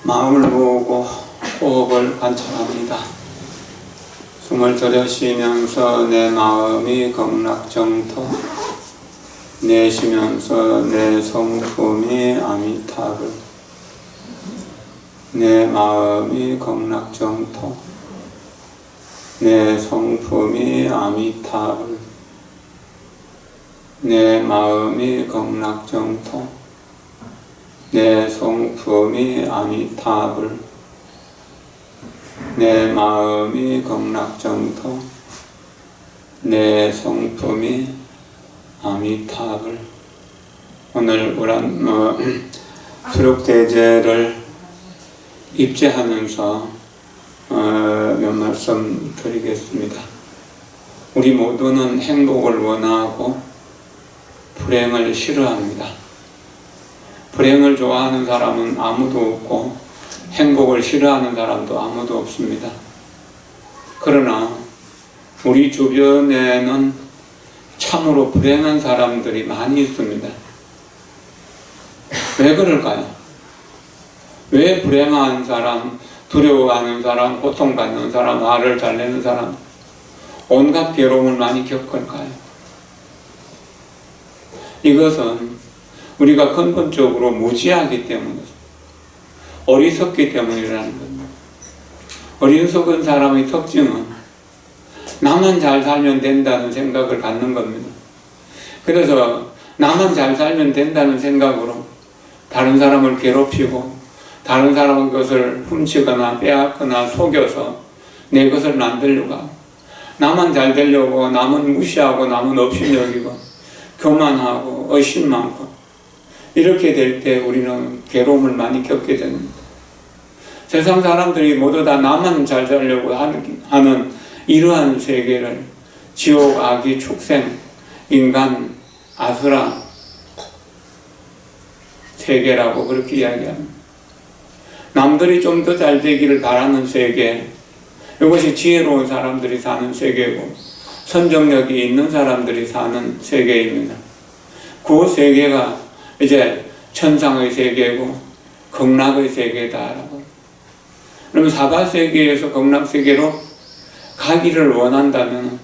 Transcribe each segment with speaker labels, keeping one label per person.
Speaker 1: 마음을 모으고 호흡을 관찰합니다. 숨을 들이쉬면서 내 마음이 극락정토, 내쉬면서 내 성품이 아미타불. 내 마음이 극락정토, 내 성품이 아미타불. 내 마음이 극락정토, 내 성품이 아미타불. 내 마음이 극락정토, 내 성품이 아미타불. 오늘 수륙대제를 입제하면서 몇 말씀 드리겠습니다. 우리 모두는 행복을 원하고 불행을 싫어합니다. 불행을 좋아하는 사람은 아무도 없고 행복을 싫어하는 사람도 아무도 없습니다. 그러나 우리 주변에는 참으로 불행한 사람들이 많이 있습니다. 왜 그럴까요? 왜 불행한 사람, 두려워하는 사람, 고통받는 사람, 화를 잘 내는 사람, 온갖 괴로움을 많이 겪을까요? 이것은 우리가 근본적으로 무지하기 때문에, 어리석기 때문이라는 겁니다. 어리석은 사람의 특징은 나만 잘 살면 된다는 생각을 갖는 겁니다. 그래서 나만 잘 살면 된다는 생각으로 다른 사람을 괴롭히고 다른 사람의 것을 훔치거나 빼앗거나 속여서 내 것을 만들려고 하고, 나만 잘 되려고 남은 무시하고 남은 업신여기고 교만하고 의심 많고, 이렇게 될 때 우리는 괴로움을 많이 겪게 됩니다. 세상 사람들이 모두 다 나만 잘 살려고 하는 이러한 세계를 지옥, 악의, 축생, 인간, 아수라 세계라고 그렇게 이야기합니다. 남들이 좀 더 잘 되기를 바라는 세계, 이것이 지혜로운 사람들이 사는 세계고 선정력이 있는 사람들이 사는 세계입니다. 그 세계가 이제 천상의 세계고 극락의 세계다라고. 그러면 사바세계에서 극락세계로 가기를 원한다면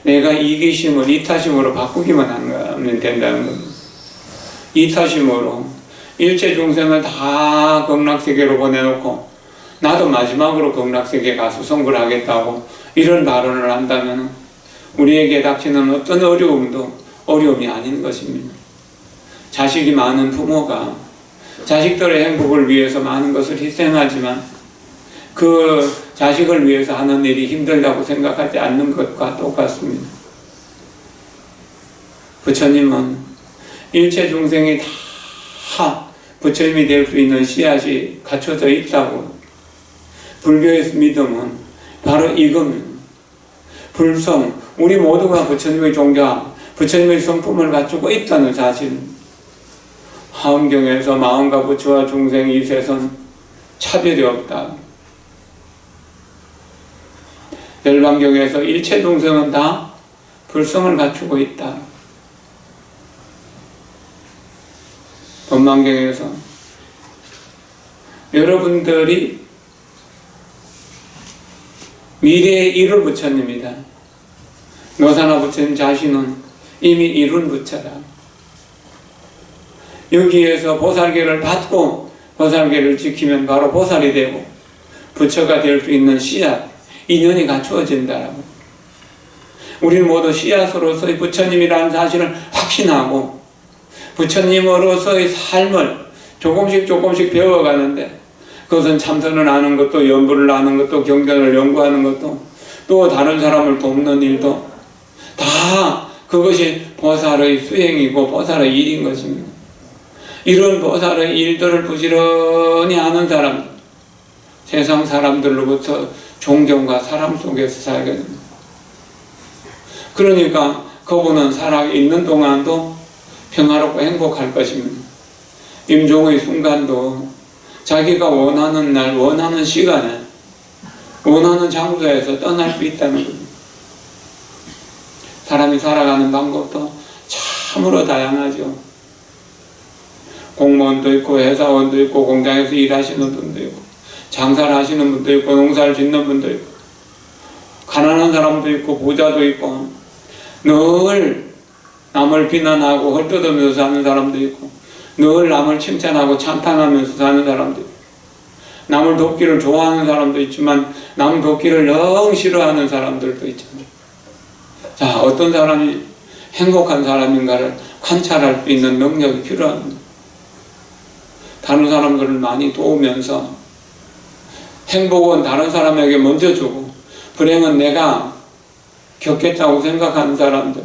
Speaker 1: 내가 이기심을 이타심으로 바꾸기만 하면 된다는 겁니다. 이타심으로 일체 중생을 다 극락세계로 보내놓고 나도 마지막으로 극락세계 가서 성불 하겠다고 이런 발언을 한다면 우리에게 닥치는 어떤 어려움도 어려움이 아닌 것입니다. 자식이 많은 부모가 자식들의 행복을 위해서 많은 것을 희생하지만 그 자식을 위해서 하는 일이 힘들다고 생각하지 않는 것과 똑같습니다. 부처님은 일체 중생이 다 부처님이 될 수 있는 씨앗이 갖춰져 있다고. 불교의 믿음은 바로 이겁니다. 불성, 우리 모두가 부처님의 종자, 부처님의 성품을 갖추고 있다는 사실. 화엄경에서 마음과 부처와 중생 이셋은 차별이 없다. 열반경에서 일체 중생은 다 불성을 갖추고 있다. 법만경에서 여러분들이 미래에 이룰 부처님이다. 노사나 부처님 자신은 이미 이룬 부처다. 여기에서 보살계를 받고 보살계를 지키면 바로 보살이 되고 부처가 될 수 있는 씨앗, 인연이 갖추어진다라고. 우리는 모두 씨앗으로서의 부처님이라는 사실을 확신하고 부처님으로서의 삶을 조금씩 배워가는데, 그것은 참선을 하는 것도, 연부를 하는 것도, 경전을 연구하는 것도, 또 다른 사람을 돕는 일도 다 그것이 보살의 수행이고 보살의 일인 것입니다. 이런 보살의 일들을 부지런히 하는 사람, 세상 사람들로부터 존경과 사랑 속에서 살게 됩니다. 그러니까 그분은 살아있는 동안도 평화롭고 행복할 것입니다. 임종의 순간도 자기가 원하는 날, 원하는 시간에, 원하는 장소에서 떠날 수 있다는 겁니다. 사람이 살아가는 방법도 참으로 다양하죠. 공무원도 있고 회사원도 있고 공장에서 일하시는 분도 있고 장사를 하시는 분도 있고 농사를 짓는 분도 있고 가난한 사람도 있고 부자도 있고 늘 남을 비난하고 헐뜯으면서 사는 사람도 있고 늘 남을 칭찬하고 찬탄하면서 사는 사람도 있고 남을 돕기를 좋아하는 사람도 있지만 남 돕기를 영 싫어하는 사람들도 있잖아요. 자, 어떤 사람이 행복한 사람인가를 관찰할 수 있는 능력이 필요합니다. 다른 사람들을 많이 도우면서 행복은 다른 사람에게 먼저 주고 불행은 내가 겪겠다고 생각하는 사람들,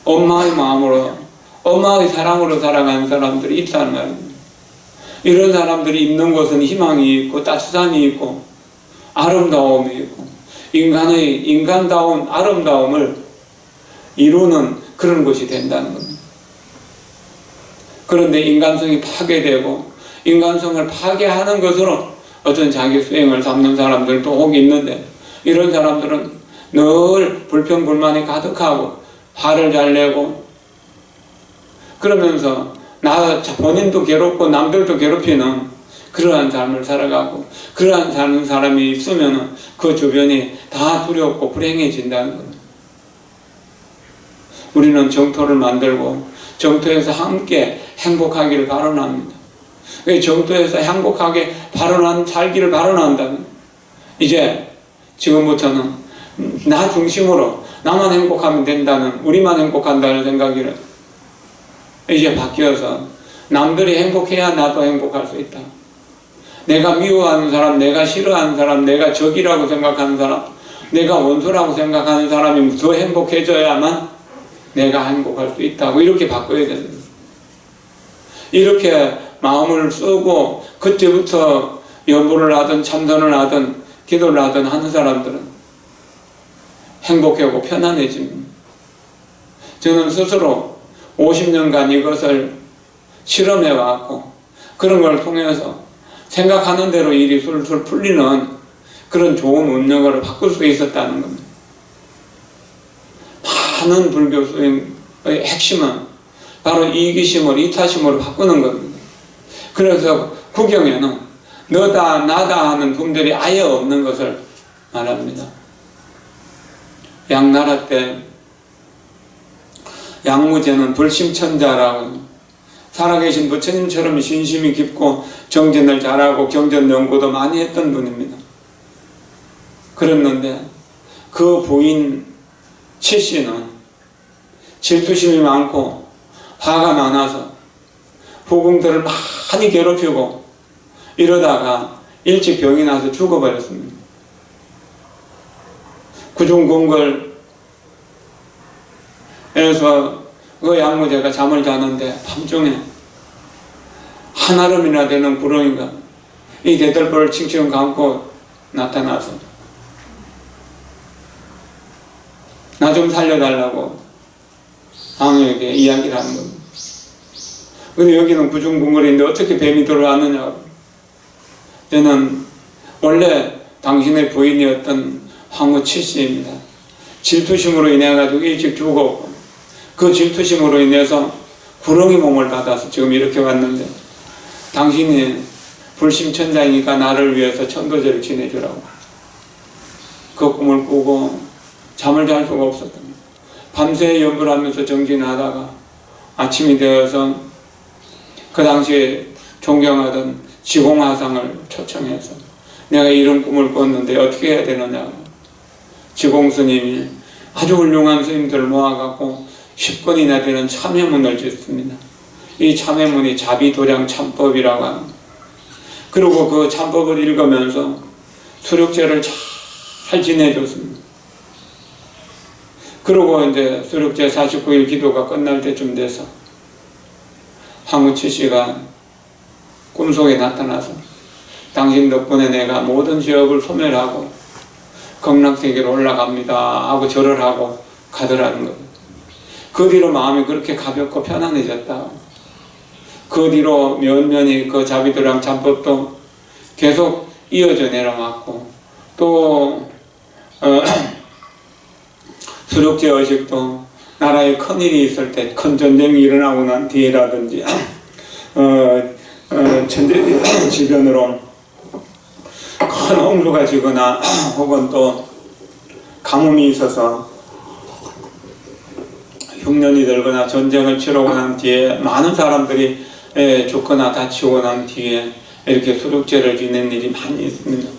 Speaker 1: 엄마의 마음으로, 엄마의 사랑으로 살아가는 사람들이 있다는 말입니다. 이런 사람들이 있는 곳은 희망이 있고 따뜻함이 있고 아름다움이 있고 인간다운 아름다움을 이루는 그런 곳이 된다는 겁니다. 그런데 인간성이 파괴되고 인간성을 파괴하는 것으로 어떤 자기 수행을 삼는 사람들도 혹 있는데 이런 사람들은 늘 불평불만이 가득하고 화를 잘 내고 그러면서 본인도 괴롭고 남들도 괴롭히는 그러한 삶을 살아가고 그러한 사는 사람이 있으면 그 주변이 다 두렵고 불행해진다는 겁니다. 우리는 정토를 만들고 정토에서 함께 행복하기를 발언합니다. 정토에서 행복하게 살기를 발언한다면 이제 지금부터는 나 중심으로 나만 행복하면 된다는 우리만 행복한다는 생각이 이제 바뀌어서 남들이 행복해야 나도 행복할 수 있다. 내가 미워하는 사람, 내가 싫어하는 사람, 내가 적이라고 생각하는 사람, 내가 원수라고 생각하는 사람이 더 행복해져야만 내가 행복할 수 있다고 이렇게 바꿔야 됩니다. 이렇게 마음을 쓰고 그때부터 연보를 하든 참선을 하든 기도를 하든 하는 사람들은 행복하고 편안해집니다. 저는 스스로 50년간 이것을 실험해 왔고 그런 걸 통해서 생각하는 대로 일이 술술 풀리는 그런 좋은 운명을 바꿀 수 있었다는 겁니다. 많은 불교 수행의 핵심은 바로 이기심을 이타심으로 바꾸는 겁니다. 그래서 구경에는 너다 나다 하는 분들이 아예 없는 것을 말합니다. 양나라 때 양무제는 불심천자라고 살아계신 부처님처럼 신심이 깊고 정진을 잘하고 경전 연구도 많이 했던 분입니다. 그랬는데 그 부인 칠씨는 질투심이 많고 화가 많아서 후궁들을 많이 괴롭히고 이러다가 일찍 병이 나서 죽어버렸습니다. 구중궁궐에서 그 양무제가 잠을 자는데 밤중에 한아름이나 되는 구렁이가 이 대들보를 칭칭 감고 나타나서 나 좀 살려달라고 왕에게 이야기를 하는 겁니다. 근데 여기는 구중궁궐인데 어떻게 뱀이 들어왔느냐고. 저는 원래 당신의 부인이었던 황후 칠씨입니다. 질투심으로 인해 가지고 일찍 죽었고 그 질투심으로 인해서 구렁이 몸을 받아서 지금 이렇게 왔는데 당신이 불심천자이니까 나를 위해서 천도제를 지내주라고 그 꿈을 꾸고 잠을 잘 수가 없었던 거예요. 밤새 연구를 하면서 정진하다가 아침이 되어서 그 당시에 존경하던 지공화상을 초청해서 내가 이런 꿈을 꿨는데 어떻게 해야 되느냐. 지공스님이 아주 훌륭한 스님들을 모아갖고 10권이나 되는 참회문을 짓습니다. 이 참회문이 자비도량 참법이라고 합니다. 그리고 그 참법을 읽으면서 수력제를 잘 지내줬습니다. 그리고 이제 수력제 49일 기도가 끝날 때쯤 돼서 황후 칠씨가 꿈속에 나타나서 당신 덕분에 내가 모든 지역을 소멸하고 극락세계로 올라갑니다 하고 절을 하고 가더라는 거예요. 그 뒤로 마음이 그렇게 가볍고 편안해졌다. 그 뒤로 면면이 그 자비도량 참법도 계속 이어져 내려왔고 또 수력제 의식도 나라에 큰일이 있을 때 큰 전쟁이 일어나고 난 뒤라든지 천재 지변으로 큰 홍수가 지거나 혹은 또 가뭄이 있어서 흉년이 들거나 전쟁을 치르고 난 뒤에 많은 사람들이 죽거나 다치고 난 뒤에 이렇게 수륙제를 지낸 일이 많이 있습니다.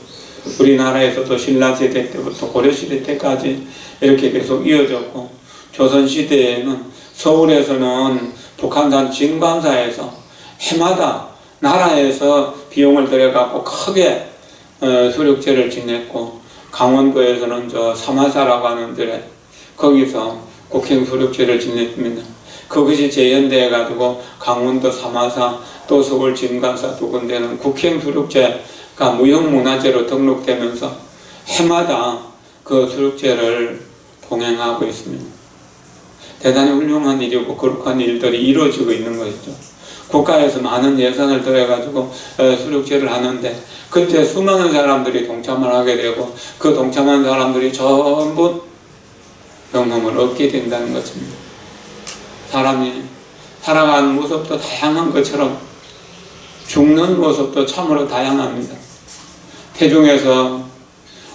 Speaker 1: 우리나라에서도 신라시대 때부터 고려시대 때까지 이렇게 계속 이어졌고, 조선시대에는 서울에서는 북한산 진광사에서 해마다 나라에서 비용을 들여갖고 크게 수륙제를 지냈고, 강원도에서는 저 사마사라고 하는 데에 거기서 국행 수륙제를 지냈습니다. 그것이 재현돼가지고 강원도 사마사 또 서울 진광사 두 군데는 국행 수륙제가 무형문화재로 등록되면서 해마다 그 수륙제를 동행하고 있습니다. 대단히 훌륭한 일이고 거룩한 일들이 이루어지고 있는 것이죠. 국가에서 많은 예산을 들여가지고 수륙제를 하는데, 그때 수많은 사람들이 동참을 하게 되고 그 동참한 사람들이 전부 영험을 얻게 된다는 것입니다. 사람이 살아가는 모습도 다양한 것처럼 죽는 모습도 참으로 다양합니다. 태중에서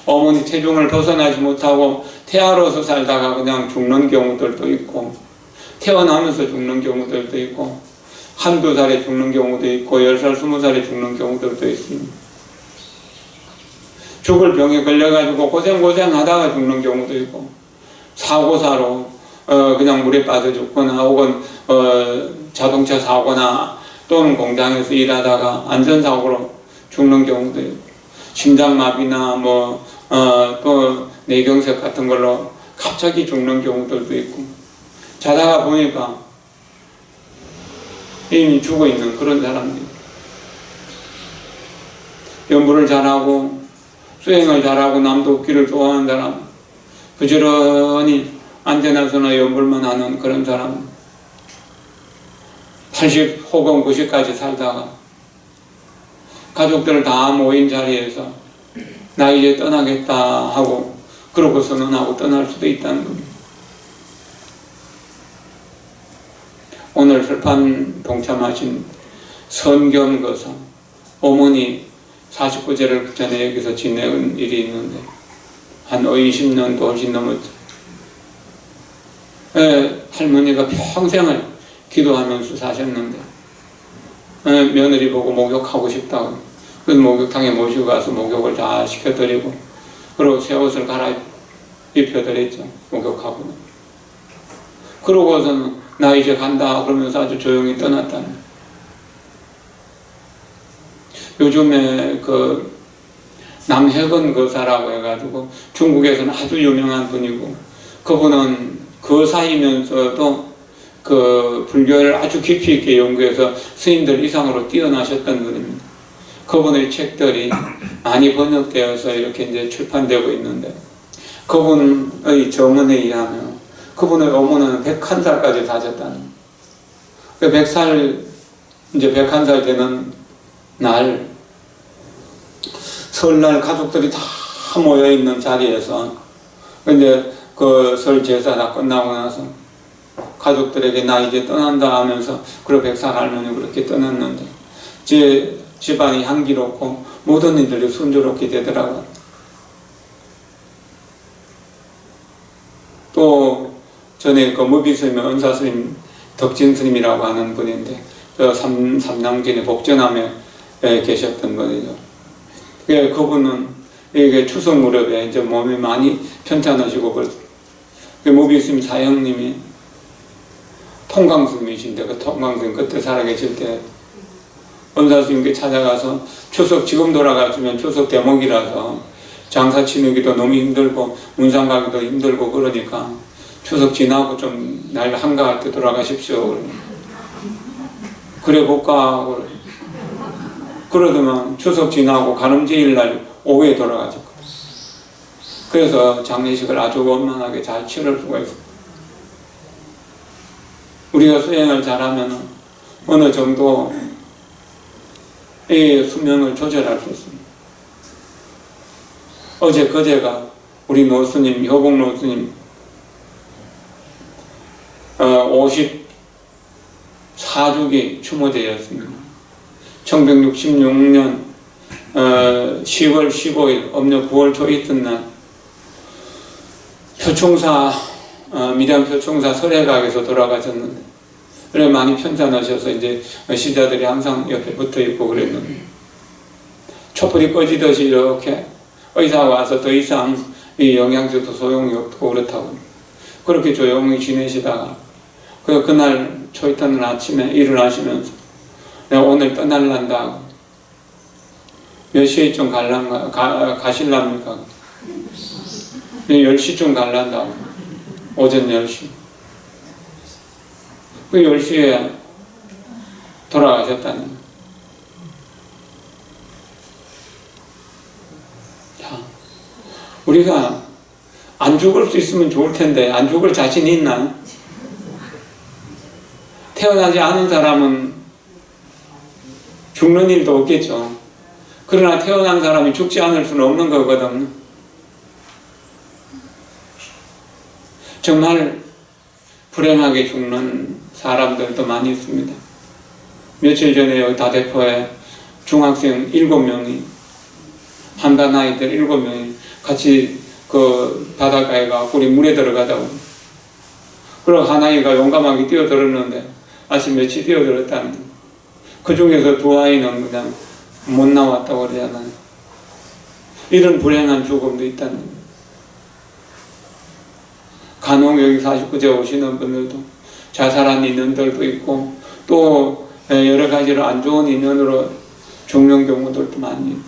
Speaker 1: 어머니 태중을 벗어나지 못하고 태아로서 살다가 그냥 죽는 경우들도 있고, 태어나면서 죽는 경우들도 있고, 한두 살에 죽는 경우도 있고, 10살, 20살에 죽는 경우들도 있습니다. 죽을 병에 걸려가지고 고생하다가 죽는 경우도 있고, 사고사로 그냥 물에 빠져 죽거나 혹은 자동차 사고나 또는 공장에서 일하다가 안전사고로 죽는 경우도 있고, 심장마비나 또 뇌경색 같은 걸로 갑자기 죽는 경우들도 있고, 자다가 보니까 이미 죽어 있는 그런 사람들. 연부를 잘하고 수행을 잘하고 남도 웃기를 좋아하는 사람, 부지런히 안전하서나 연불만 하는 그런 사람, 80 혹은 90까지 살다가 가족들 다 모인 자리에서 나 이제 떠나겠다 하고 그러고 선언하고 떠날 수도 있다는 겁니다. 오늘 설판 동참하신 선겸거사 어머니 49제를 전에 여기서 지내온 일이 있는데 한 20년도 훨씬 넘었죠. 할머니가 평생을 기도하면서 사셨는데 며느리 보고 목욕하고 싶다고, 그래서 목욕탕에 모시고 가서 목욕을 다 시켜드리고, 그리고 새 옷을 갈아입혀드렸죠. 목욕하고. 그러고서는 나 이제 간다 그러면서 아주 조용히 떠났다는. 요즘에 그 남해건 거사라고 해가지고 중국에서는 아주 유명한 분이고, 그분은 거사이면서도 그 불교를 아주 깊이 있게 연구해서 스님들 이상으로 뛰어나셨던 분입니다. 그분의 책들이 많이 번역되어서 이렇게 이제 출판되고 있는데, 그분의 정언에 의하면 그분의 어머니는 101살까지 사셨다는. 100살, 이제 101살 되는 날, 설날 가족들이 다 모여있는 자리에서, 이제 그 설 제사 다 끝나고 나서 가족들에게 나 이제 떠난다 하면서, 그리고 100살 할머니 그렇게 떠났는데, 제 집안이 향기롭고 모든 일들이 순조롭게 되더라고요. 또 전에 그 무비스님의 은사스님 덕진스님이라고 하는 분인데, 저 삼남진의 복전함에 계셨던 분이죠. 그분은 이게 추석 무렵에 이제 몸이 많이 편찮으시고, 무비스님 사형님이 통광스님이신데, 그 통광스님 그때 살아계실 때 은사스님께 찾아가서 추석 지금 돌아가시면 추석 대목이라서 장사 치르기도 너무 힘들고 문상 가기도 힘들고 그러니까 추석 지나고 좀 날 한가할 때 돌아가십시오. 그래 볼까? 그러더만 추석 지나고 가늠제일 날 오후에 돌아가셨거든요. 그래서 장례식을 아주 원만하게 잘 치를 수가 있어요. 우리가 수행을 잘하면 어느 정도 이 수명을 조절할 수 있습니다. 어제 그제가 우리 노스님, 효봉 노스님 54 사주기 추모제였습니다. 1966년 10월 15일 음력 9월 초 이튿날 표총사 밀양 표총사 설해각에서 돌아가셨는데, 그래 많이 편찮으셔서 이제 시자들이 항상 옆에 붙어 있고 그랬는데, 촛불이 꺼지듯이 이렇게 의사가 와서 더 이상 이 영양제도 소용이 없고 그렇다고 그렇게 조용히 지내시다가 그날 초이튿날 아침에 일어나시면서 내가 오늘 떠날란다. 몇 시에쯤 가실랍니까? 10시쯤 갈란다고. 오전 10시. 그 10시에 돌아가셨다는 거예요. 자, 우리가 안 죽을 수 있으면 좋을 텐데 안 죽을 자신이 있나? 태어나지 않은 사람은 죽는 일도 없겠죠. 그러나 태어난 사람이 죽지 않을 수는 없는 거거든요. 정말 불행하게 죽는 사람들도 많이 있습니다. 며칠 전에 여기 다대포에 중학생 7명이, 한간 아이들 7명이 같이 그 바닷가에 가고 우리 물에 들어가자고. 그리고 한 아이가 용감하게 뛰어들었는데 아침 며칠 뛰어들었다는 거예요. 그 중에서 2아이는 그냥 못 나왔다고 그러잖아요. 이런 불행한 죽음도 있다는 거예요. 간혹 여기 49제 오시는 분들도 자살한 인연들도 있고 또 여러 가지로 안 좋은 인연으로 죽는 경우들도 많이 있고.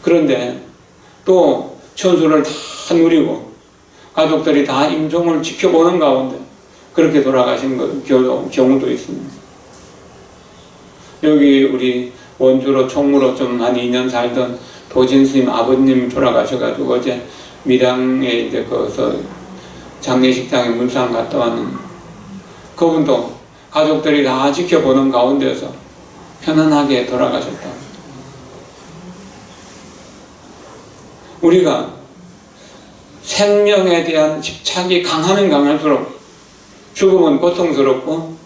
Speaker 1: 그런데 또 천수를 다 누리고 가족들이 다 임종을 지켜보는 가운데 그렇게 돌아가신 경우도 있습니다. 여기 우리 원주로 총무로 좀 한 2년 살던 도진 스님 아버님 돌아가셔가지고 어제 밀양에 이제 거기서 장례식장에 문상 갔다 왔는데 그분도 가족들이 다 지켜보는 가운데서 편안하게 돌아가셨다. 우리가 생명에 대한 집착이 강하면 강할수록 죽음은 고통스럽고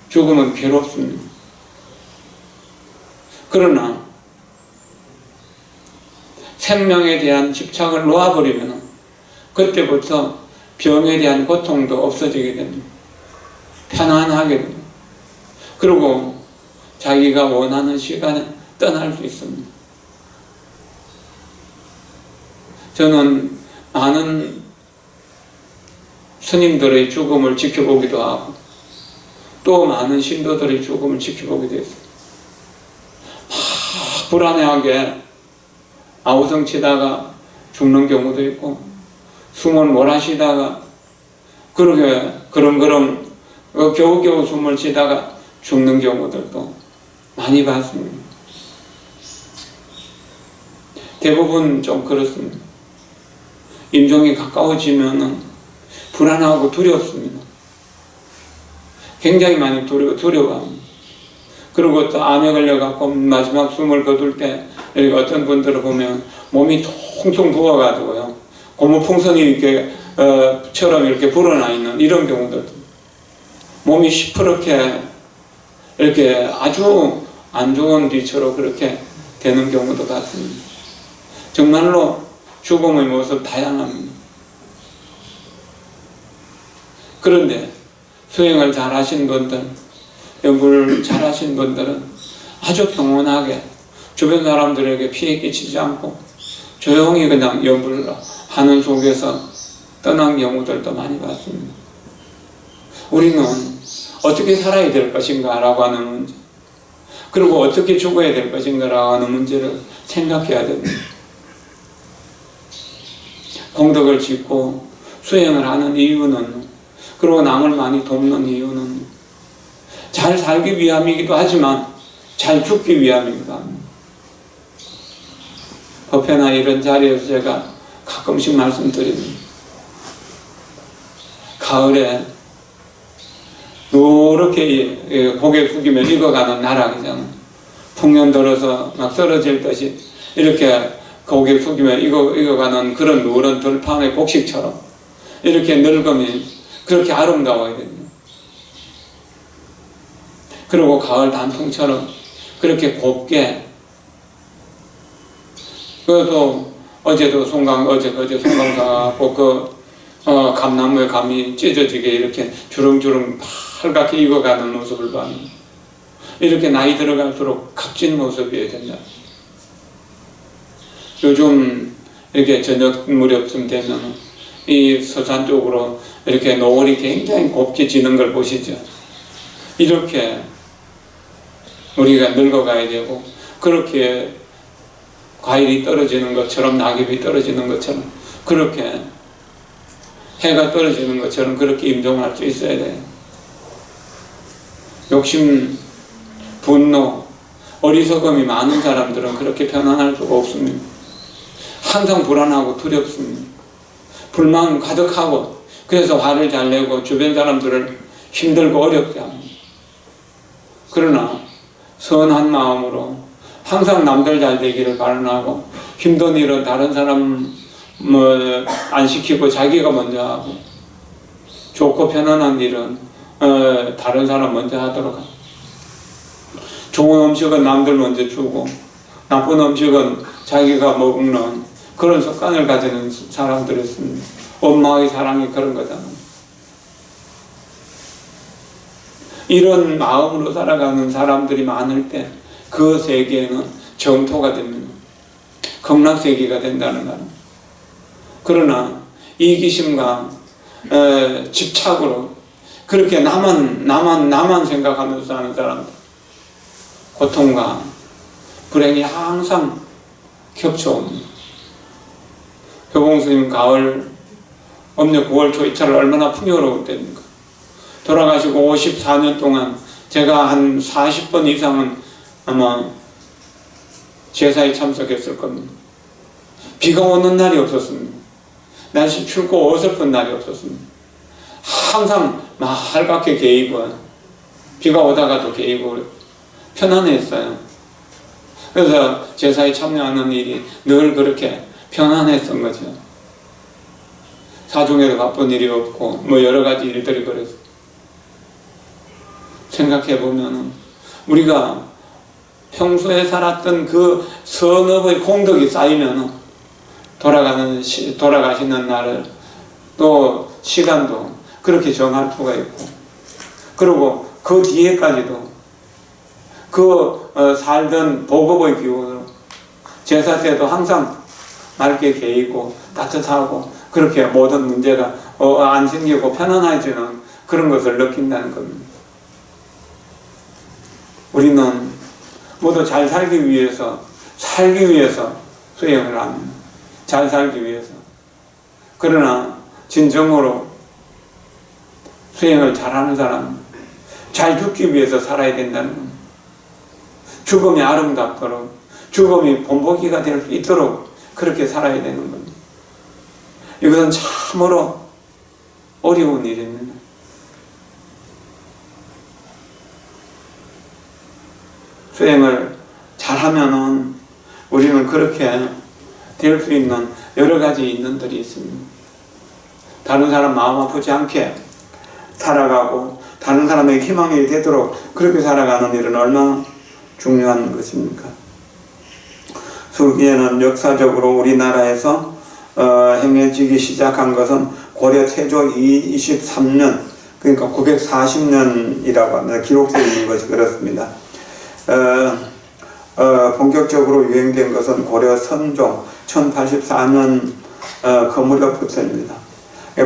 Speaker 1: 죽음은 괴롭습니다. 그러나 생명에 대한 집착을 놓아버리면 그때부터 병에 대한 고통도 없어지게 됩니다. 편안하게 됩니다. 그리고 자기가 원하는 시간에 떠날 수 있습니다. 저는 많은 스님들의 죽음을 지켜보기도 하고 또 많은 신도들의 죽음을 지켜보기도 했어요. 막 불안해하게 아우성 치다가 죽는 경우도 있고 숨을 몰아쉬다가 그러게 그럼 겨우겨우 숨을 쉬다가 죽는 경우들도 많이 봤습니다. 대부분 좀 그렇습니다. 임종이 가까워지면 불안하고 두렵습니다. 굉장히 많이 두려워합니다. 그리고 또 암에 걸려갖고 마지막 숨을 거둘 때 여기 어떤 분들을 보면 몸이 통통 부어가지고요. 고무풍선이 이렇게 처럼 이렇게 불어나 있는 이런 경우들도 몸이 시퍼렇게 이렇게 아주 안 좋은 빛으로 그렇게 되는 경우도 같습니다. 정말로 죽음의 모습 다양합니다. 그런데 수행을 잘 하신 분들, 연구를 잘 하신 분들은 아주 평온하게 주변 사람들에게 피해 끼치지 않고 조용히 그냥 연구를 하는 속에서 떠난 경우들도 많이 봤습니다. 우리는 어떻게 살아야 될 것인가 라고 하는 문제, 그리고 어떻게 죽어야 될 것인가 라고 하는 문제를 생각해야 됩니다. 공덕을 짓고 수행을 하는 이유는, 그리고 남을 많이 돕는 이유는 잘 살기 위함이기도 하지만 잘 죽기 위함이기도 합니다. 법회나 이런 자리에서 제가 가끔씩 말씀드립니다. 가을에 노랗게 고개 숙이면 익어가는 나락이잖아요. 풍년 들어서 막 쓰러질 듯이 이렇게 고개 숙이면 익어가는 그런 노란 들판의 곡식처럼 이렇게 늙으면 그렇게 아름다워야 됩니다. 그리고 가을 단풍처럼 그렇게 곱게. 그래서 어제 송강 가고 감나무에 감이 찢어지게 이렇게 주렁주렁 빨갛게 익어가는 모습을 봤는데, 이렇게 나이 들어갈수록 값진 모습이어야 된다. 요즘 이렇게 저녁 무렵쯤 되면 이 서산 쪽으로 이렇게 노을이 굉장히 곱게 지는 걸 보시죠. 이렇게 우리가 늙어가야 되고, 그렇게 과일이 떨어지는 것처럼, 낙엽이 떨어지는 것처럼, 그렇게 해가 떨어지는 것처럼 그렇게 임종할 수 있어야 돼요. 욕심, 분노, 어리석음이 많은 사람들은 그렇게 편안할 수가 없습니다. 항상 불안하고 두렵습니다. 불만 가득하고, 그래서 화를 잘 내고 주변 사람들을 힘들고 어렵게 합니다. 그러나 선한 마음으로 항상 남들 잘 되기를 바라고, 힘든 일은 다른 사람 안 시키고 자기가 먼저 하고, 좋고 편안한 일은 다른 사람 먼저 하도록 합니다. 좋은 음식은 남들 먼저 주고 나쁜 음식은 자기가 먹는 그런 습관을 가지는 사람들이 있습니다. 엄마의 사랑이 그런 거잖아요. 이런 마음으로 살아가는 사람들이 많을 때 그 세계는 정토가 됩니다. 극락세계가 된다는 거는. 그러나 이기심과 집착으로 그렇게 나만 생각하면서 사는 사람들, 고통과 불행이 항상 겹쳐옵니다. 효봉스님 가을 음력 9월 초이찰을 얼마나 풍요로울 때입니까? 돌아가시고 54년 동안 제가 한 40번 이상은 아마 제사에 참석했을 겁니다. 비가 오는 날이 없었습니다. 날씨 춥고 어설픈 날이 없었습니다. 항상 맑게 개이고, 비가 오다가도 개이고 편안했어요. 그래서 제사에 참여하는 일이 늘 그렇게 편안했던 거죠. 사중에도 바쁜 일이 없고 여러 가지 일들이 그랬어요. 생각해 보면은 우리가 평소에 살았던 그 선업의 공덕이 쌓이면은 돌아가시는 날을 또 시간도 그렇게 정할 수가 있고, 그리고 그 뒤에까지도 살던 보급의 기운으로 제사 때도 항상 맑게 개이고 따뜻하고 그렇게 모든 문제가 안 생기고 편안해지는 그런 것을 느낀다는 겁니다. 우리는 모두 잘 살기 위해서 수행을 합니다. 잘 살기 위해서. 그러나 진정으로 수행을 잘하는 사람은 잘 죽기 위해서 살아야 된다는 겁니다. 죽음이 아름답도록, 죽음이 본보기가 될 수 있도록 그렇게 살아야 되는 겁니다. 이것은 참으로 어려운 일입니다. 수행을 잘하면은 우리는 그렇게 될 수 있는 여러 가지 인연들이 있습니다. 다른 사람 마음 아프지 않게 살아가고 다른 사람에게 희망이 되도록 그렇게 살아가는 일은 얼마나 중요한 것입니까? 술기에는 역사적으로 우리나라에서 행해지기 시작한 것은 고려 태조 23년, 그러니까 940년이라고 합니다. 기록되어 있는 것이 그렇습니다. 본격적으로 유행된 것은 고려 선종 1084년 그 무렵부터입니다.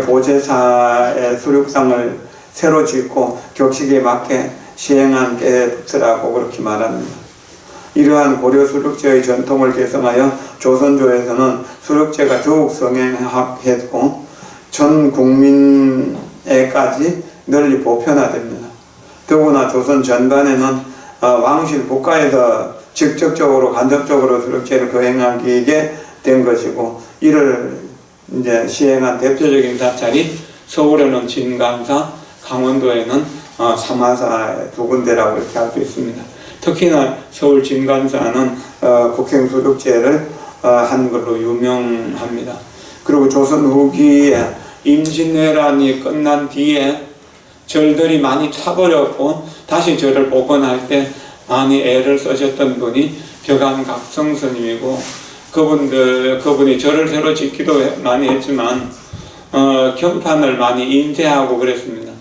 Speaker 1: 보제사의 수륙상을 새로 짓고 격식에 맞게 시행한 때부터라고 그렇게 말합니다. 이러한 고려 수륙제의 전통을 개성하여 조선조에서는 수륙제가 더욱 성행했고 전 국민에까지 널리 보편화됩니다. 더구나 조선 전반에는 왕실 국가에서 직접적으로 간접적으로 수륙제를 거행하게 된 것이고, 이를 이제 시행한 대표적인 사찰이 서울에는 진감사, 강원도에는 삼화사 두 군데라고 이렇게 할 수 있습니다. 특히나 서울 진감사는 국행 수륙제를 한 걸로 유명합니다. 그리고 조선 후기에 임진왜란이 끝난 뒤에 절들이 많이 타버렸고 다시 저를 복원할 때 많이 애를 쓰셨던 분이 벽암각성 스님이고, 그분이 저를 새로 짓기도 많이 했지만 경판을 많이 인쇄하고 그랬습니다.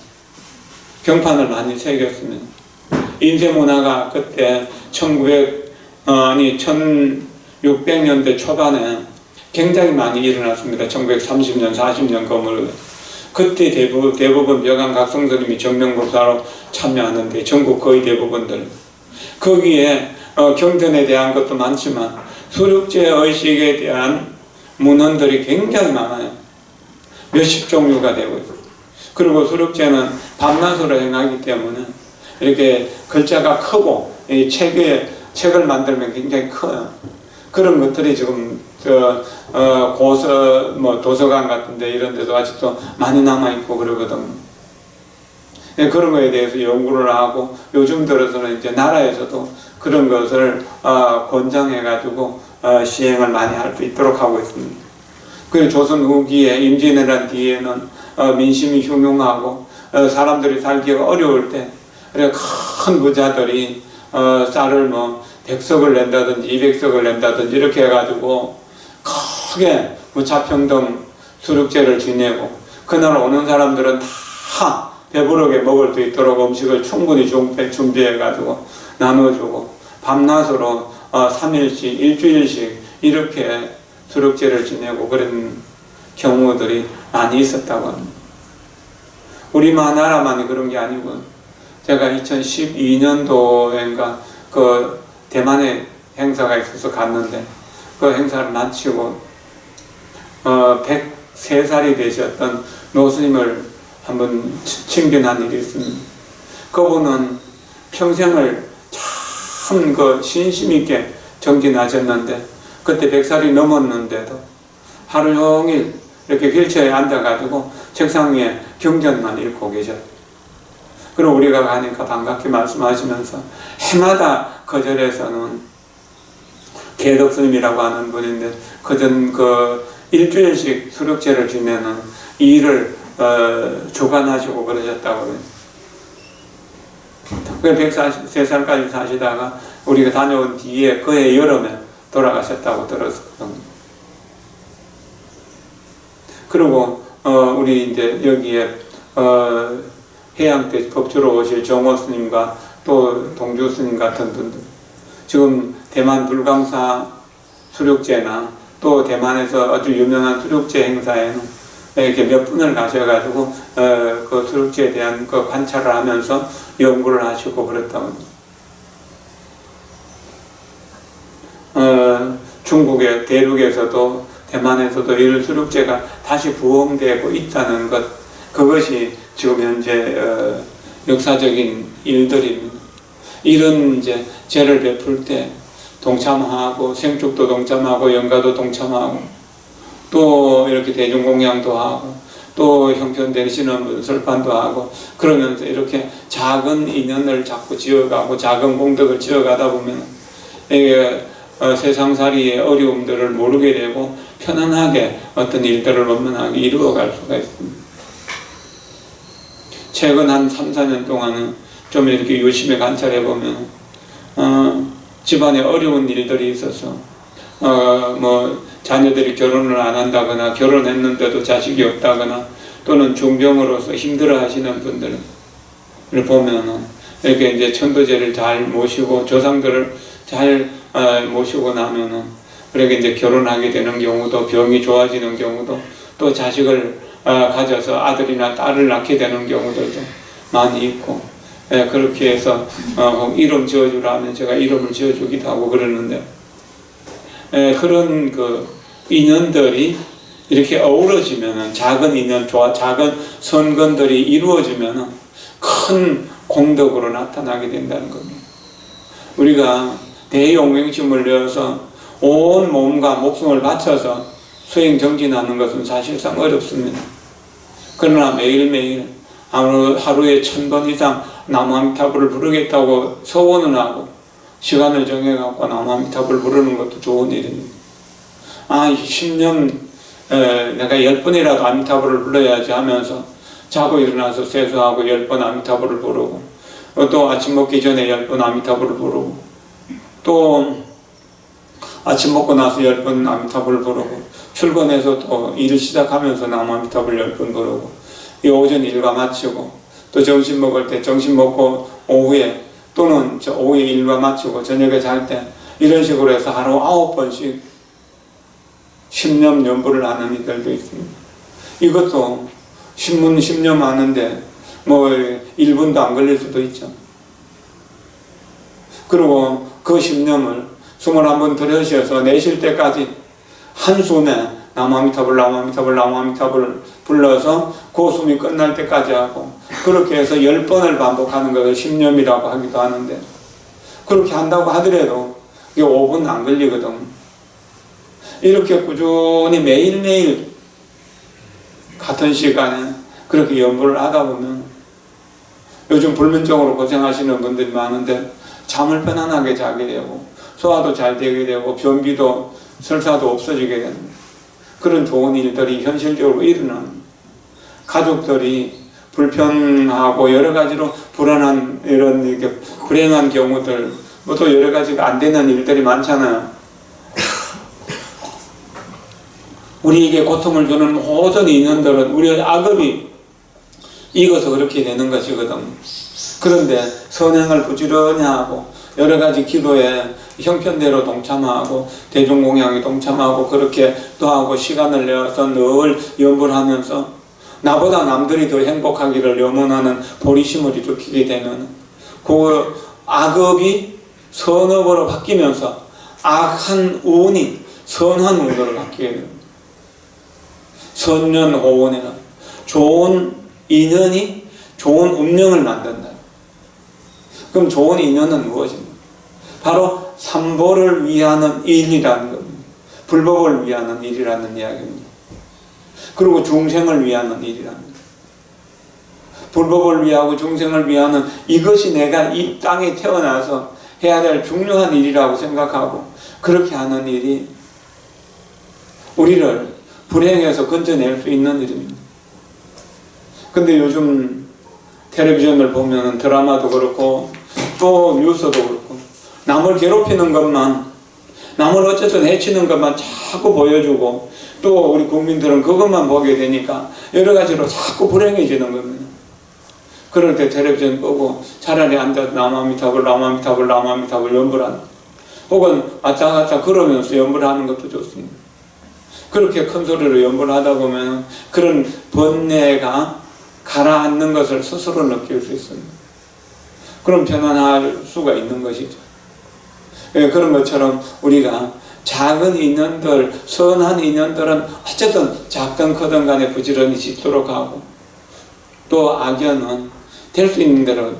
Speaker 1: 경판을 많이 새겼습니다. 인쇄 문화가 그때 1600년대 초반에 굉장히 많이 일어났습니다. 1930년, 40년 거물로. 그때 대부분 벽암각성 스님이 정명법사로 참여하는데, 전국 거의 대부분들. 거기에 경전에 대한 것도 많지만 수륙제 의식에 대한 문헌들이 굉장히 많아요. 몇십 종류가 되고 있어요. 그리고 수륙제는 밤낮으로 행하기 때문에 이렇게 글자가 크고, 이 책을 만들면 굉장히 커요. 그런 것들이 지금 도서관 같은데 이런 데도 아직도 많이 남아있고 그러거든요. 그런 거에 대해서 연구를 하고, 요즘 들어서는 이제 나라에서도 그런 것을 권장해가지고 시행을 많이 할 수 있도록 하고 있습니다. 그리고 조선 후기에 임진왜란 뒤에는 민심이 흉흉하고 사람들이 살기가 어려울 때 큰 부자들이 쌀을 100석을 낸다든지 200석을 낸다든지 이렇게 해가지고 크게 무차평등 수륙제를 지내고, 그날 오는 사람들은 다 배부르게 먹을 수 있도록 음식을 충분히 준비해가지고 나눠주고, 밤낮으로 3일씩, 일주일씩 이렇게 수륙제를 지내고 그런 경우들이 많이 있었다고 합니다. 우리만 나라만이 그런 게 아니고, 제가 2012년도인가 그 대만에 행사가 있어서 갔는데, 그 행사를 마치고 103살이 되셨던 노스님을 한번 친견한 일이 있습니다. 그분은 평생을 참 신심 있게 정진하셨는데, 그때 100살이 넘었는데도 하루 종일 이렇게 휠체어에 앉아가지고 책상 위에 경전만 읽고 계셨어요. 그리고 우리가 가니까 반갑게 말씀하시면서, 해마다 그 절에서는 개덕스님이라고 하는 분인데, 일주일씩 수륙제를 지내는 이 일을 주관하시고 그러셨다고 그래요. 103살까지 사시다가 우리가 다녀온 뒤에 그해 여름에 돌아가셨다고 들었거든요. 그리고 우리 이제 여기에 해양 때 법주로 오실 정호 스님과 또 동주 스님 같은 분들, 지금 대만 불광사 수륙제나 또 대만에서 아주 유명한 수륙제 행사에는 이렇게 몇 분을 가셔가지고 그 수륙제에 대한 그 관찰을 하면서 연구를 하시고 그랬다고 합니다. 중국의 대륙에서도 대만에서도 이 수륙제가 다시 부흥되고 있다는 것, 그것이 지금 현재 역사적인 일들입니다. 이런 이제 제를 베풀 때 동참하고, 생축도 동참하고, 연가도 동참하고, 또 이렇게 대중공양도 하고, 또 형편된 신원설판도 하고, 그러면서 이렇게 작은 인연을 자꾸 지어가고 작은 공덕을 지어가다 보면 이게 세상살이의 어려움들을 모르게 되고 편안하게 어떤 일들을 원만하게 이루어갈 수가 있습니다. 최근 한 3, 4년 동안은 좀 이렇게 유심히 관찰해 보면 집안에 어려운 일들이 있어서 자녀들이 결혼을 안 한다거나, 결혼했는데도 자식이 없다거나, 또는 중병으로서 힘들어 하시는 분들을 보면은 이렇게 이제 천도제를 잘 모시고 조상들을 잘 모시고 나면은 그렇게 이제 결혼하게 되는 경우도, 병이 좋아지는 경우도, 또 자식을 가져서 아들이나 딸을 낳게 되는 경우들도 많이 있고, 그렇게 해서 이름 지어주라 하면 제가 이름을 지어주기도 하고 그러는데, 그런 그 인연들이 이렇게 어우러지면은, 작은 인연, 작은 선건들이 이루어지면은 큰 공덕으로 나타나게 된다는 겁니다. 우리가 대용맹심을 내어서 온 몸과 목숨을 바쳐서 수행 정진하는 것은 사실상 어렵습니다. 그러나 매일매일 하루에 1000번 이상 나무아미타불을 부르겠다고 소원을 하고 시간을 정해갖고 나무아미타불을 부르는 것도 좋은 일입니다. 10년 내가 10번이라도 아미타불을 불러야지 하면서 자고 일어나서 세수하고 10번 아미타불을 부르고, 또 아침 먹기 전에 10번 아미타불을 부르고, 또 아침 먹고 나서 10번 아미타불을 부르고, 출근해서 또 일을 시작하면서 나무 아미타불 10번 부르고, 이 오전 일과 마치고, 또 점심 먹을 때 점심 먹고 오후에, 또는 오후에 일과 마치고 저녁에 잘 때, 이런 식으로 해서 하루 9번씩 신념 연부를 하는 이들도 있습니다. 이것도 신문 10년 하는데 뭐 1분도 안 걸릴 수도 있죠. 그리고 그 10년을 21번 들으셔서 내쉴 때까지 한숨에 나무아미타불 나무아미타불 나무아미타불을 불러서 그 숨이 끝날 때까지 하고, 그렇게 해서 10번을 반복하는 것을 신념이라고 하기도 하는데, 그렇게 한다고 하더라도 이게 5분 안 걸리거든. 이렇게 꾸준히 매일매일 같은 시간에 그렇게 연구를 하다 보면, 요즘 불면증으로 고생하시는 분들이 많은데 잠을 편안하게 자게 되고, 소화도 잘 되게 되고, 변비도 설사도 없어지게 되는 그런 좋은 일들이 현실적으로 일어나는, 가족들이 불편하고 여러 가지로 불안한 이런 이렇게 불행한 경우들, 뭐 또 여러 가지가 안 되는 일들이 많잖아요. 우리에게 고통을 주는 모든 인연들은 우리의 악업이 익어서 그렇게 되는 것이거든. 그런데 선행을 부지런히 하고 여러 가지 기도에 형편대로 동참하고 대중공양에 동참하고 그렇게 또 하고 시간을 내어서 늘 연구를 하면서 나보다 남들이 더 행복하기를 염원하는 보리심을 일으키게 되면 그 악업이 선업으로 바뀌면서 악한 운이 선한 운으로 바뀌게 됩니다. 선년호원이라 좋은 인연이 좋은 운명을 만든다. 그럼 좋은 인연은 무엇입니까? 바로 삼보를 위하는 일이라는 겁니다. 불법을 위하는 일이라는 이야기입니다. 그리고 중생을 위하는 일이랍니다. 불법을 위하고 중생을 위하는 이것이 내가 이 땅에 태어나서 해야 될 중요한 일이라고 생각하고 그렇게 하는 일이 우리를 불행에서 건져낼 수 있는 일입니다. 근데 요즘 텔레비전을 보면 드라마도 그렇고 또 뉴스도 그렇고 남을 괴롭히는 것만, 남을 어쨌든 해치는 것만 자꾸 보여주고 또 우리 국민들은 그것만 보게 되니까 여러 가지로 자꾸 불행해지는 겁니다. 그럴 때 텔레비전 보고 차라리 앉아서 나무아미타불 나무아미타불 나무아미타불 연불 하는, 혹은 왔다 갔다 걸으면서 연불 하는 것도 좋습니다. 그렇게 큰 소리로 연불 하다 보면 그런 번뇌가 가라앉는 것을 스스로 느낄 수 있습니다. 그럼 편안할 수가 있는 것이죠. 그런 것처럼 우리가 작은 인연들, 선한 인연들은 어쨌든 작든 크든 간에 부지런히 짓도록 하고, 또 악연은 될 수 있는 대로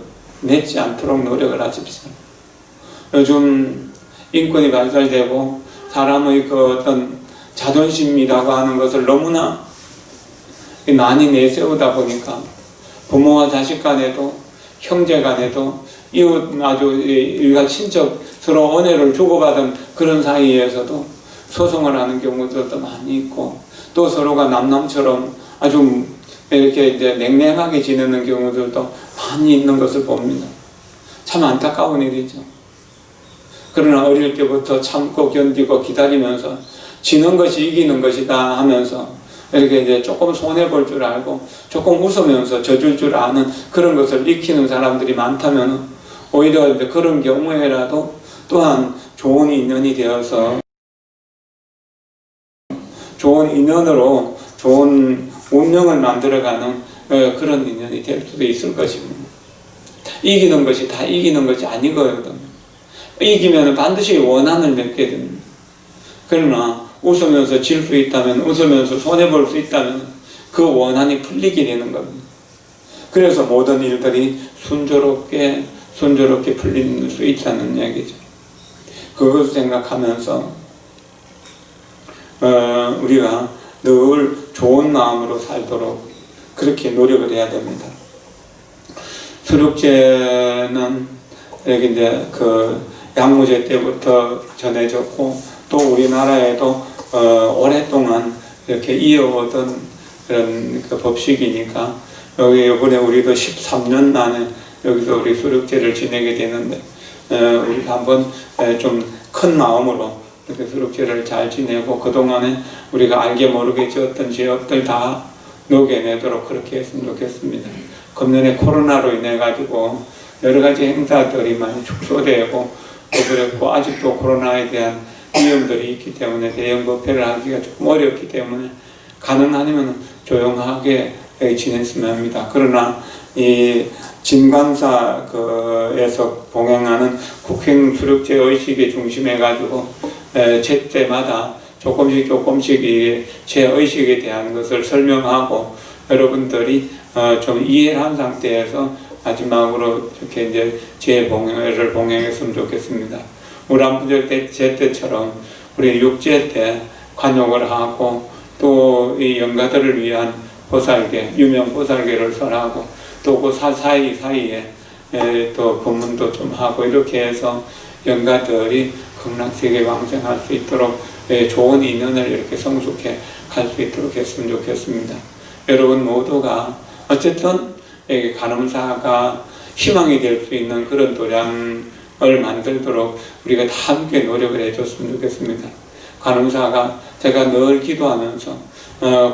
Speaker 1: 맺지 않도록 노력을 하십시오. 요즘 인권이 발달되고 사람의 그 어떤 자존심이라고 하는 것을 너무나 많이 내세우다 보니까 부모와 자식 간에도 형제 간에도 이웃 아주 일가 친척 서로 은혜를 주고받은 그런 사이에서도 소송을 하는 경우들도 많이 있고, 또 서로가 남남처럼 아주 이렇게 이제 냉랭하게 지내는 경우들도 많이 있는 것을 봅니다. 참 안타까운 일이죠. 그러나 어릴 때부터 참고 견디고 기다리면서 지는 것이 이기는 것이다 하면서 이렇게 이제 조금 손해볼 줄 알고 조금 웃으면서 져줄 줄 아는 그런 것을 익히는 사람들이 많다면 오히려 이제 그런 경우에라도 또한 좋은 인연이 되어서 좋은 인연으로 좋은 운명을 만들어가는 그런 인연이 될 수도 있을 것입니다. 이기는 것이 다 이기는 것이 아니거든요. 이기면 반드시 원한을 맺게 됩니다. 그러나 웃으면서 질 수 있다면, 웃으면서 손해볼 수 있다면 그 원한이 풀리게 되는 겁니다. 그래서 모든 일들이 순조롭게 풀릴 수 있다는 얘기죠. 그것을 생각하면서 우리가 늘 좋은 마음으로 살도록 그렇게 노력을 해야 됩니다. 수륙제는 여기 이제 그 양무제 때부터 전해졌고 또 우리나라에도 오랫동안 이렇게 이어오던 그런 그 법식이니까 여기 이번에 우리도 13년 만에 여기서 우리 수력제를 지내게 되는데 우리가 한번 좀 큰 마음으로 이렇게 수력제를 잘 지내고 그동안에 우리가 알게 모르게 지었던 죄업들 다 녹여내도록 그렇게 했으면 좋겠습니다. 금년에 코로나로 인해 가지고 여러 가지 행사들이 많이 축소되고 또 그랬고 아직도 코로나에 대한 위험들이 있기 때문에 대형 법회를 하기가 조금 어렵기 때문에 가능하면 조용하게 지냈으면 합니다. 그러나 이 진광사에서 봉행하는 국행 수력제 의식에 중심해 가지고 제때마다 조금씩 이 제 의식에 대한 것을 설명하고 여러분들이 좀 이해를 한 상태에서 마지막으로 이렇게 이제 제 봉행을 봉행했으면 좋겠습니다. 우람부절 제때처럼 우리 육제 때 관용을 하고 또 이 영가들을 위한 보살계, 유명 보살계를 설하고 또 그 사이에 또 법문도 좀 하고 이렇게 해서 영가들이 극락세계 왕생할 수 있도록 좋은 인연을 이렇게 성숙해 갈 수 있도록 했으면 좋겠습니다. 여러분 모두가 어쨌든 간음사가 희망이 될 수 있는 그런 도량을 만들도록 우리가 다 함께 노력을 해줬으면 좋겠습니다. 간음사가 제가 늘 기도하면서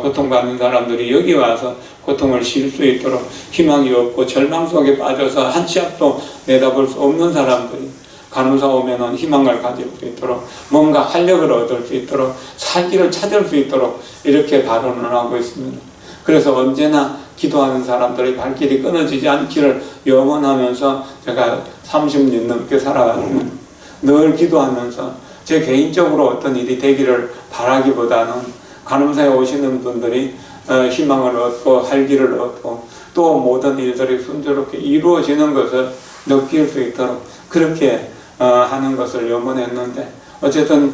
Speaker 1: 고통받는 사람들이 여기 와서 고통을 쉴 수 있도록 희망이 없고 절망 속에 빠져서 한 치 앞도 내다볼 수 없는 사람들이 간호사 오면은 희망을 가질 수 있도록 뭔가 활력을 얻을 수 있도록 살기를 찾을 수 있도록 이렇게 발언을 하고 있습니다. 그래서 언제나 기도하는 사람들의 발길이 끊어지지 않기를 염원하면서 제가 30년 넘게 살아왔습니다. 늘 기도하면서 제 개인적으로 어떤 일이 되기를 바라기보다는 간음사에 오시는 분들이 희망을 얻고 활기를 얻고 또 모든 일들이 순조롭게 이루어지는 것을 느낄 수 있도록 그렇게 하는 것을 염원했는데 어쨌든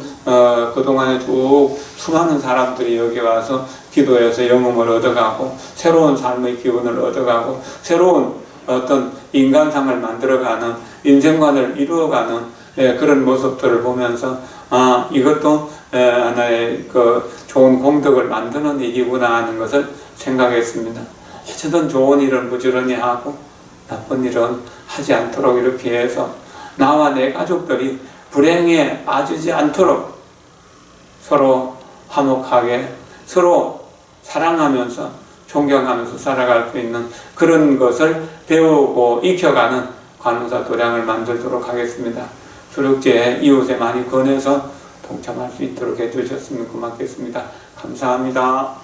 Speaker 1: 그동안에 쭉 수많은 사람들이 여기 와서 기도해서 영음을 얻어가고 새로운 삶의 기운을 얻어가고 새로운 어떤 인간상을 만들어가는 인생관을 이루어가는 그런 모습들을 보면서 이것도 하나의 그 좋은 공덕을 만드는 일이구나 하는 것을 생각했습니다. 어쨌든 좋은 일은 부지런히 하고 나쁜 일은 하지 않도록 이렇게 해서 나와 내 가족들이 불행에 빠지지 않도록 서로 화목하게 서로 사랑하면서 존경하면서 살아갈 수 있는 그런 것을 배우고 익혀가는 관음사 도량을 만들도록 하겠습니다. 수력제에 이웃에 많이 권해서 동참할 수 있도록 해주셨으면 고맙겠습니다. 감사합니다.